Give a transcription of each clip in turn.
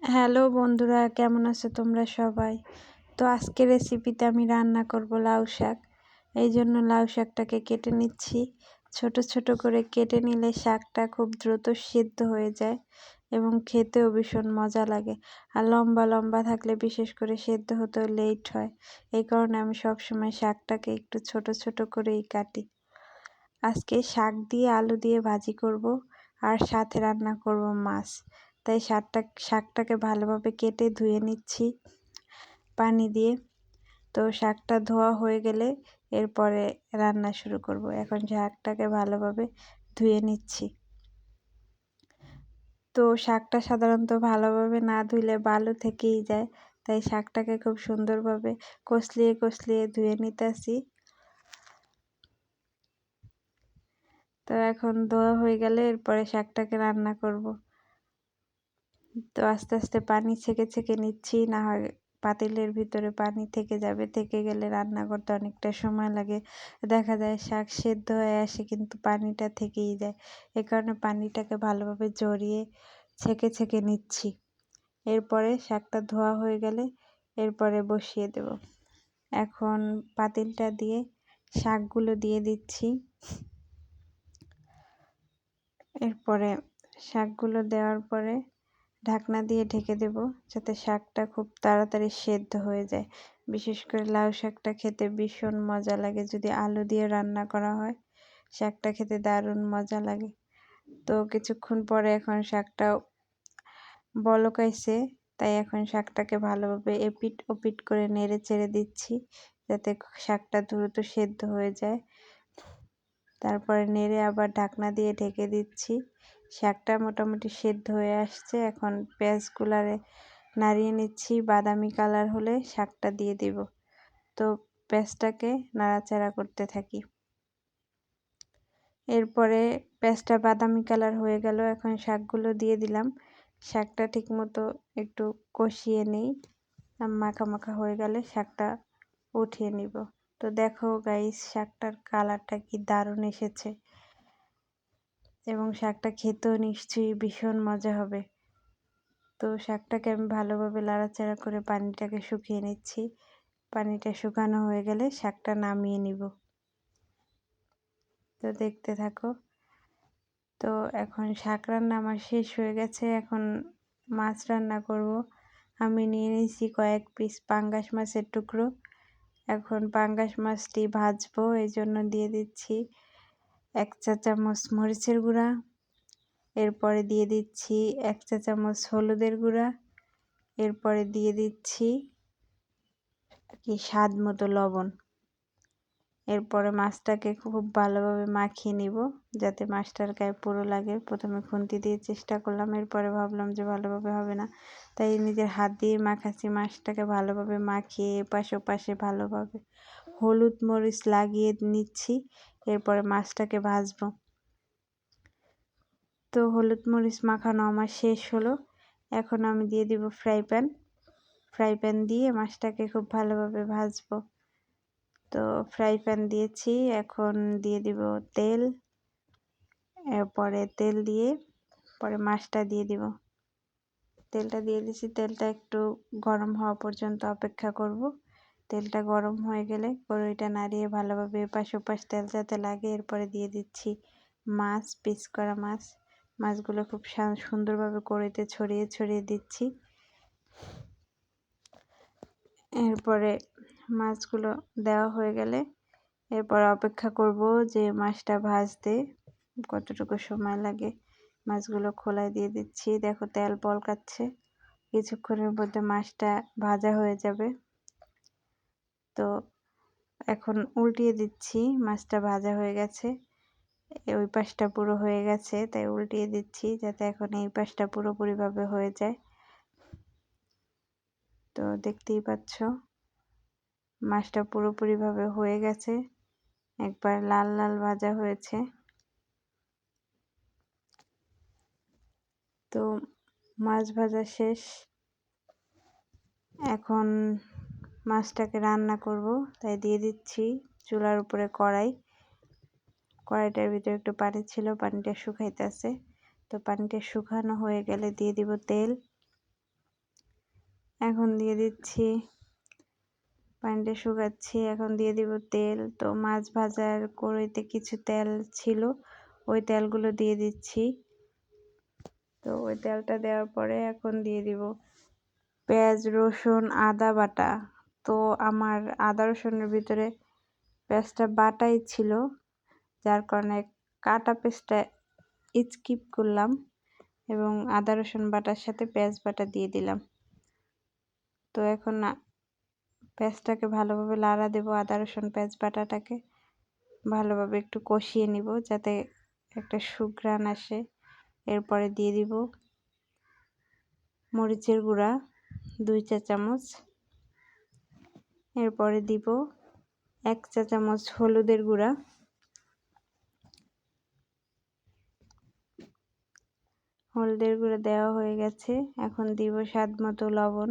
Hello বন্ধুরা, কেমন আছো তোমরা সবাই? তো আজকের রেসিপিতে আমি রান্না করব লাউ শাক। এই জন্য লাউ শাকটাকে কেটে নিচ্ছি। ছোট ছোট করে কেটে নিলে শাকটা খুব দ্রুত সিদ্ধ হয়ে যায় এবং খেতেও ভীষণ মজা লাগে। আর লম্বা লম্বা থাকলে বিশেষ করে সেদ্ধ হতেও লেট হয়। এই কারণে আমি সবসময় শাকটাকে একটু ছোট ছোট করেই কাটি। আজকে শাক দিয়ে আলু দিয়ে ভাজি করব আর সাথে রান্না করব মাছ। তাই শাকটাকে ভালোভাবে কেটে ধুয়ে নিচ্ছি পানি দিয়ে। তো শাকটা ধোয়া হয়ে গেলে এরপরে রান্না শুরু করব। এখন শাকটাকে ভালোভাবে ধুয়ে নিচ্ছি। তো শাকটা সাধারণত ভালোভাবে না ধুলে বালু থেকেই যায়, তাই শাকটাকে খুব সুন্দরভাবে কষলিয়ে কষলিয়ে ধুয়ে নিতেছি। তো এখন ধোয়া হয়ে গেলে এরপরে শাকটাকে রান্না করব। তো আস্তে আস্তে পানি ছেঁকে ছেঁকে নিচ্ছি, না হয় পাতিলের ভিতরে পানি থেকে যাবে। থেকে গেলে রান্না করতে অনেকটা সময় লাগে। দেখা যায় শাক সেদ্ধ হয়ে আসে কিন্তু পানিটা থেকেই যায়। এ কারণে পানিটাকে ভালোভাবে ঝরিয়ে ছেঁকে ছেঁকে নিচ্ছি। এরপরে শাকটা ধোয়া হয়ে গেলে এরপরে বসিয়ে দেব। এখন পাতিলটা দিয়ে শাকগুলো দিয়ে দিচ্ছি। এরপরে শাকগুলো দেওয়ার পরে ঢাকনা দিয়ে ঢেকে দেব, যাতে শাকটা খুব তাড়াতাড়ি সেদ্ধ হয়ে যায়। বিশেষ করে লাউ শাকটা খেতে ভীষণ মজা লাগে। যদি আলু দিয়ে রান্না করা হয়, শাকটা খেতে দারুণ মজা লাগে। তো কিছুক্ষণ পরে এখন শাকটা বলক আইছে, তাই এখন শাকটাকে ভালোভাবে এপিট ওপিট করে নেড়ে চেড়ে দিচ্ছি, যাতে শাকটা দ্রুত সেদ্ধ হয়ে যায়। তারপরে নেড়ে আবার ঢাকনা দিয়ে ঢেকে দিচ্ছি। শাকটা মোটামুটি সেদ্ধ হয়ে আসছে। এখন পেঁয়াজগুলারে নাড়িয়ে নিচ্ছি। বাদামি কালার হলে শাকটা দিয়ে দিব। তো পেঁয়াজটাকে নাড়াচাড়া করতে থাকি। এরপরে পেঁয়াজটা বাদামি কালার হয়ে গেল। এখন শাকগুলো দিয়ে দিলাম। শাকটা ঠিকমতো একটু কষিয়ে নিই। মাখা মাখা হয়ে গেলে শাকটা উঠিয়ে নিব। তো দেখো গাইস, শাকটার কালারটা কি দারুণ এসেছে এবং শাকটা খেতেও নিশ্চয়ই ভীষণ মজা হবে। তো শাকটাকে আমি ভালোভাবে নাড়াচাড়া করে পানিটাকে শুকিয়ে নিচ্ছি। পানিটা শুকানো হয়ে গেলে শাকটা নামিয়ে নিব। তো দেখতে থাকো। তো এখন শাক রান্না আমার শেষ হয়ে গেছে। এখন মাছ রান্না করব। আমি নিয়ে নিয়েছি কয়েক পিস পাঙ্গাস মাছের টুকরো। এখন পাঙ্গাস মাছটি ভাজবো, এই জন্য দিয়ে দিচ্ছি 1 চা চামচ মরিচের গুঁড়া। এরপরে দিয়ে দিচ্ছি 1 চা চামচ হলুদের গুঁড়া। এরপরে দিয়ে দিচ্ছি স্বাদ মতো লবণ। এরপরে মাছটাকে খুব ভালোভাবে মাখিয়ে নিব, যাতে মাছটার গায়ে পুরো লাগে। প্রথমে খুন্তি দিয়ে চেষ্টা করলাম, এরপরে ভাবলাম যে ভালোভাবে হবে না, তাই নিজের হাত দিয়ে মাখাচ্ছি। মাছটাকে ভালোভাবে মাখিয়ে এপাশ ওপাশে ভালোভাবে হলুদ মরিচ লাগিয়ে নিচ্ছি। এরপরে মাছটাকে ভাজবো। তো হলুদ মরিচ মাখানো আমার শেষ হলো। এখন আমি দিয়ে দিব ফ্রাই প্যান দিয়ে মাছটাকে খুব ভালোভাবে ভাজবো। তো ফ্রাই প্যান দিয়েছি, এখন দিয়ে দিব তেল। এরপরে তেল দিয়ে পরে মাছটা দিয়ে দিব। তেলটা দিয়ে দিছি। তেলটা একটু গরম হওয়া পর্যন্ত অপেক্ষা করব। তেলটা গরম হয়ে গেলে কড়াইটা নাড়িয়ে ভালোভাবে এপাশ ওপাশ তেল যাতে লাগে, এরপরে দিয়ে দিচ্ছি মাছ, পিস করা মাছ। মাছগুলো খুব সুন্দরভাবে কড়াইতে ছড়িয়ে ছড়িয়ে দিচ্ছি। এরপরে মাছগুলো দেওয়া হয়ে গেলে এরপর অপেক্ষা করব যে মাছটা ভাজতে কতটুকু সময় লাগে। মাছগুলো খোলায় দিয়ে দিচ্ছি। দেখো তেল বলকাচ্ছে। কিছুক্ষণের মধ্যে মাছটা ভাজা হয়ে যাবে। তো এখন উল্টিয়ে দিচ্ছি। মাছটা ভাজা হয়ে গেছে, ওই পাশটা পুরো হয়ে গেছে, তাই উল্টিয়ে দিচ্ছি যাতে এখন এই পাশটা পুরোপুরিভাবে হয়ে যায়। তো দেখতেই পাচ্ছ মাছটা পুরোপুরিভাবে হয়ে গেছে, একবার লাল লাল ভাজা হয়েছে। তো মাছ ভাজা শেষ। এখন মাছটাকে রান্না করব, তাই দিয়ে দিচ্ছি চুলার উপরে কড়াইটার ভিতরে একটু পানি ছিল, পানিটা শুকাইতেছে। তো পানিটা শুকানো হয়ে গেলে দিয়ে দিব তেল। এখন দিয়ে দিচ্ছি, পানিটা শুকাচ্ছি, এখন দিয়ে দিব তেল। তো মাছ ভাজার কড়াইতে কিছু তেল ছিল, ওই তেলগুলো দিয়ে দিচ্ছি। তো ওই তেলটা দেওয়ার পরে এখন দিয়ে দিব পেঁয়াজ, রসুন, আদা বাটা। তো আমার আদা রসুনের ভিতরে পেঁয়াজটা বাটাই ছিল, যার কারণে কাটা পেঁয়াজটা স্কিপ করলাম এবং আদা রসুন বাটার সাথে পেঁয়াজ বাটা দিয়ে দিলাম। তো এখন পেঁয়াজটাকে ভালোভাবে লাড়া দেব, আদা রসুন পেঁয়াজ বাটাটাকে ভালোভাবে একটু কষিয়ে নিব যাতে একটা সুঘ্রাণ আসে। এরপরে দিয়ে দিব মরিচের গুঁড়া 2 চা চামচ, এরপরে দিব 1 চা চামচ হলুদের গুঁড়া, হলুদের গুঁড়া দেওয়া হয়ে গেছে। এখন দিব স্বাদ মতো লবণ।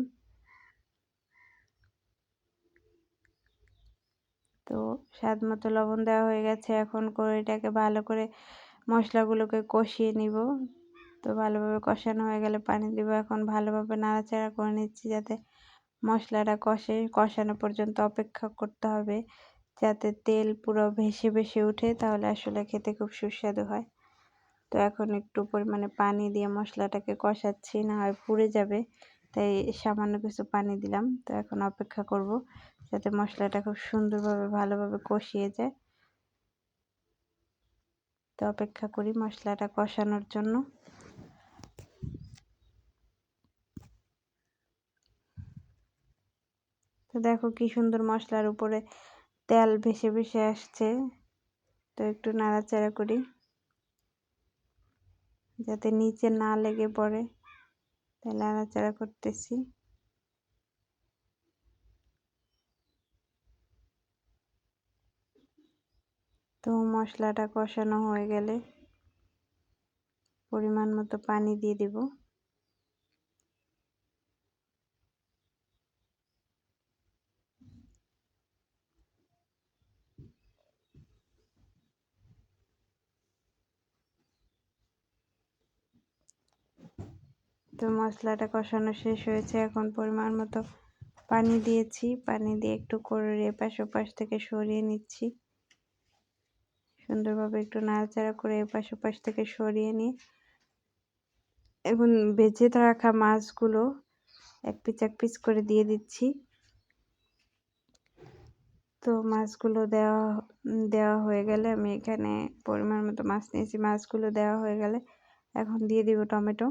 তো স্বাদ মতো লবণ দেওয়া হয়ে গেছে। এখন কড়াইটাকে ভালো করে মশলাগুলোকে কষিয়ে নিব। তো ভালোভাবে কষানো হয়ে গেলে পানি দিব। এখন ভালোভাবে নাড়াচাড়া করে নিচ্ছি যাতে মশলাটা কষানো পর্যন্ত অপেক্ষা করতে হবে, যাতে তেল পুরো ভেসে ভেসে ওঠে, তাহলে আসলে খেতে খুব সুস্বাদু হয়। তো এখন একটু পরিমাণে পানি দিয়ে মশলাটাকে কষাচ্ছি, না হয় পুড়ে যাবে, তাই সামান্য কিছু পানি দিলাম। তো এখন অপেক্ষা করব যাতে মশলাটা খুব সুন্দরভাবে ভালোভাবে কষিয়ে যায়। তো অপেক্ষা করি মশলাটা কষানোর জন্য। তো দেখো কি সুন্দর মশলার উপরে তেল ভেসে ভেসে আসছে। তো একটু নাড়াচাড়া করি যাতে নিচে না লেগে পড়ে, তাই নাড়াচাড়া করতেছি। তো মশলাটা কষানো হয়ে গেলে পরিমাণ মতো পানি দিয়ে দিব। তো মশলাটা কষানো শেষ হয়েছে, এখন পরিমাণ মতো পানি দিয়েছি। পানি দিয়ে একটু করে এপাশ ওপাশ থেকে সরিয়ে নিচ্ছি। সুন্দরভাবে একটু নাড়াচাড়া করে এপাশ ওপাশ থেকে সরিয়ে নিয়ে এখন ভেজে রাখা মাছগুলো এক পিস করে দিয়ে দিচ্ছি। তো মাছগুলো দেওয়া হয়ে গেলে, আমি এখানে পরিমাণ মতো মাছ নিয়েছি, মাছগুলো দেওয়া হয়ে গেলে এখন দিয়ে দিব টমেটো।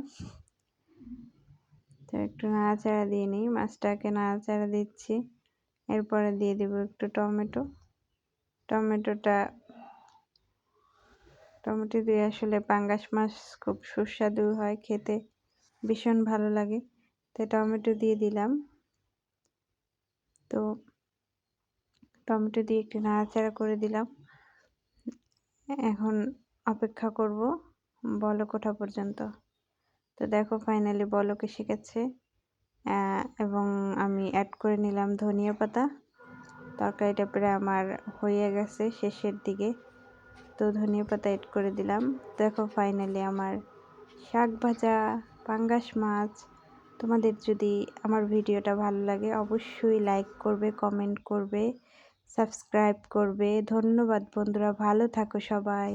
তো একটু নাড়াচাড়া দিয়ে নিই, মাছটাকে নাড়াচাড়া দিচ্ছি। এরপরে দিয়ে দিব একটু টমেটো। টমেটো দিয়ে আসলে পাঙ্গাস মাছ খুব সুস্বাদু হয়, খেতে ভীষণ ভালো লাগে। তো টমেটো দিয়ে দিলাম। তো টমেটো দিয়ে একটু নাড়াচাড়া করে দিলাম। এখন অপেক্ষা করব বলক ওঠা পর্যন্ত। তো দেখো ফাইনালি বলক এসে গেছে এবং আমি অ্যাড করে নিলাম ধনিয়া পাতা। তরকারিটা প্রায় আমার হয়ে গেছে শেষের দিকে। তো ধনিয়া পাতা অ্যাড করে দিলাম। দেখো ফাইনালি আমার শাক ভাজা পাঙ্গাস মাছ। তোমাদের যদি আমার ভিডিওটা ভালো লাগে অবশ্যই লাইক করবে, কমেন্ট করবে, সাবস্ক্রাইব করবে। ধন্যবাদ বন্ধুরা, ভালো থাকো সবাই।